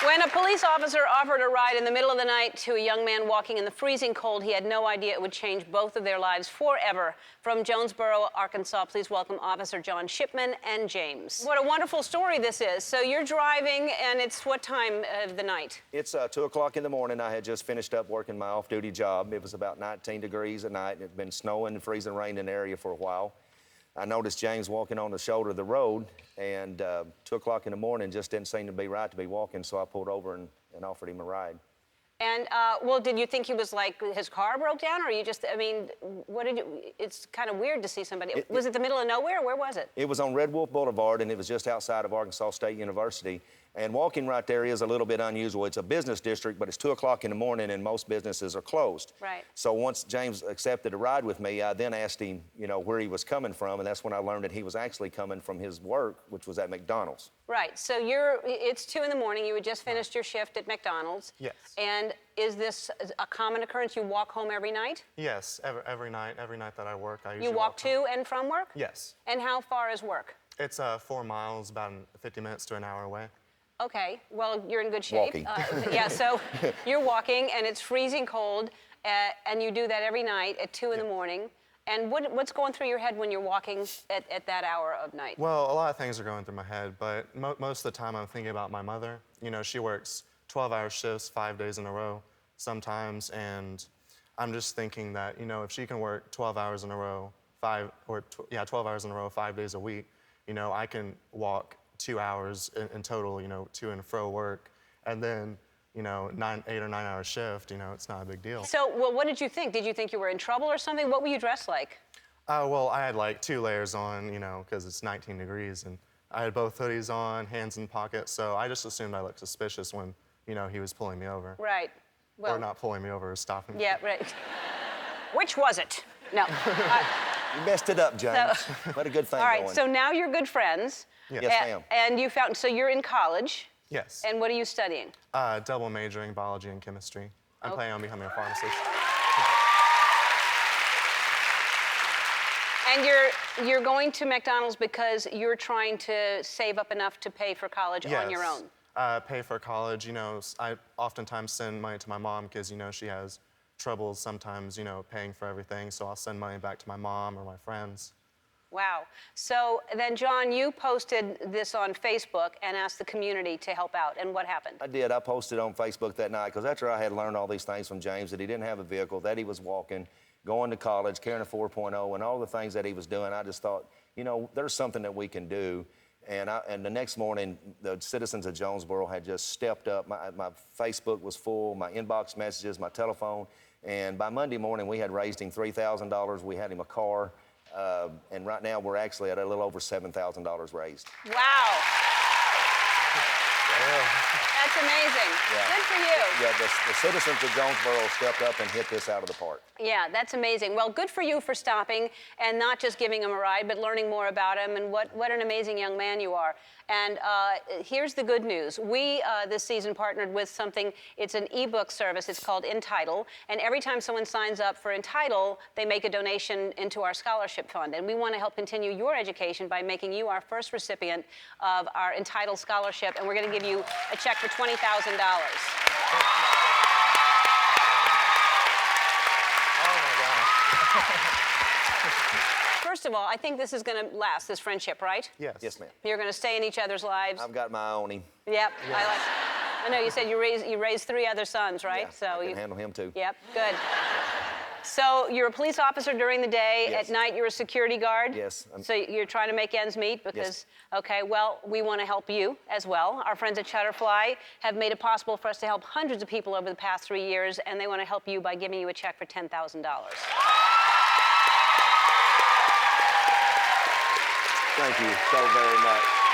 When a police officer offered a ride in the middle of the night to a young man walking in the freezing cold, he had no idea it would change both of their lives forever. From Jonesboro, Arkansas, please welcome Officer John Shipman and James. What a wonderful story this is. So you're driving, and it's what time of the night? It's 2 o'clock in the morning. I had just finished up working my off-duty job. It was about 19 degrees at night. It had been snowing and freezing rain in the area for a while. I noticed James walking on the shoulder of the road, and 2 o'clock in the morning just didn't seem to be right to be walking, so I pulled over and offered him a ride. And, well, did you think he was like, his car broke down, or you just, I mean, what did you, it's kind of weird to see somebody. Was it the middle of nowhere? Where was it? It was on Red Wolf Boulevard, and it was just outside of Arkansas State University. And walking right there is a little bit unusual. It's a business district, but it's 2 o'clock in the morning, and most businesses are closed. Right. So once James accepted a ride with me, I then asked him, you know, where he was coming from, and that's when I learned that he was actually coming from his work, which was at McDonald's. Right. So it's 2 in the morning. You had just finished your shift at McDonald's. Yes. And is this a common occurrence? You walk home every night? Yes, every night that I work, I usually You walk to home. and from work? Yes. And how far is work? It's 4 miles, about 50 minutes to an hour away. Okay, well, you're in good shape. Walking. Yeah, so you're walking, and it's freezing cold, and you do that every night at 2 in the morning. And what's going through your head when you're walking at that hour of night? Well, a lot of things are going through my head, but most of the time I'm thinking about my mother. You know, she works 12-hour shifts 5 days in a row sometimes, and I'm just thinking that, you know, if she can work 12 hours in a row, 12 hours in a row, 5 days a week, you know, I can walk 2 hours in total, you know, to and fro work, and then, you know, 8 or 9 hour shift, you know, it's not a big deal. So, well, what did you think? Did you think you were in trouble or something? What were you dressed like? Well, I had like 2 layers on, you know, because it's 19 degrees, and I had both hoodies on, hands in pockets, so I just assumed I looked suspicious when, you know, he was pulling me over. Right. Well, or not pulling me over, or stopping me. Yeah, right. Which was it? No. You messed it up, James. What a good thing All right, going. so now you're good friends. Yes, ma'am. And you found, so you're in college. Yes. And what are you studying? Double majoring biology and chemistry. I'm planning on becoming a pharmacist. And you're going to McDonald's because you're trying to save up enough to pay for college on your own. Pay for college. You know, I oftentimes send money to my mom because, you know, she has troubles sometimes, you know, paying for everything. So I'll send money back to my mom or my friends. Wow. So then, John, you posted this on Facebook and asked the community to help out. And what happened? I did. I posted on Facebook that night because after I had learned all these things from James, that he didn't have a vehicle, that he was walking, going to college, carrying a 4.0, and all the things that he was doing, I just thought, you know, there's something that we can do. And the next morning, the citizens of Jonesboro had just stepped up. My Facebook was full, my inbox messages, my telephone. And by Monday morning, we had raised him $3,000. We had him a car. And right now, we're actually at a little over $7,000 raised. Wow. That's amazing. Yeah. Good for you. Yeah, the citizens of Jonesboro stepped up and hit this out of the park. Yeah, that's amazing. Well, good for you for stopping and not just giving him a ride, but learning more about him, and what an amazing young man you are. And here's the good news. We, this season, partnered with something. It's an ebook service. It's called Entitle. And every time someone signs up for Entitle, they make a donation into our scholarship fund. And we want to help continue your education by making you our first recipient of our Entitle scholarship. And we're going to give you a check for $20,000. First of all, I think this is going to last, this friendship, right? Yes. Yes, ma'am. You're going to stay in each other's lives. I've got my eye on him. Yep. Yes. I know you said you raised 3 other sons, right? Yeah, so I can handle him too. Yep. Good. So you're a police officer during the day. Yes. At night, you're a security guard. Yes. So you're trying to make ends meet because, Yes. Okay, well, we want to help you as well. Our friends at Shutterfly have made it possible for us to help hundreds of people over the past 3 years, and they want to help you by giving you a check for $10,000. Thank you so very much.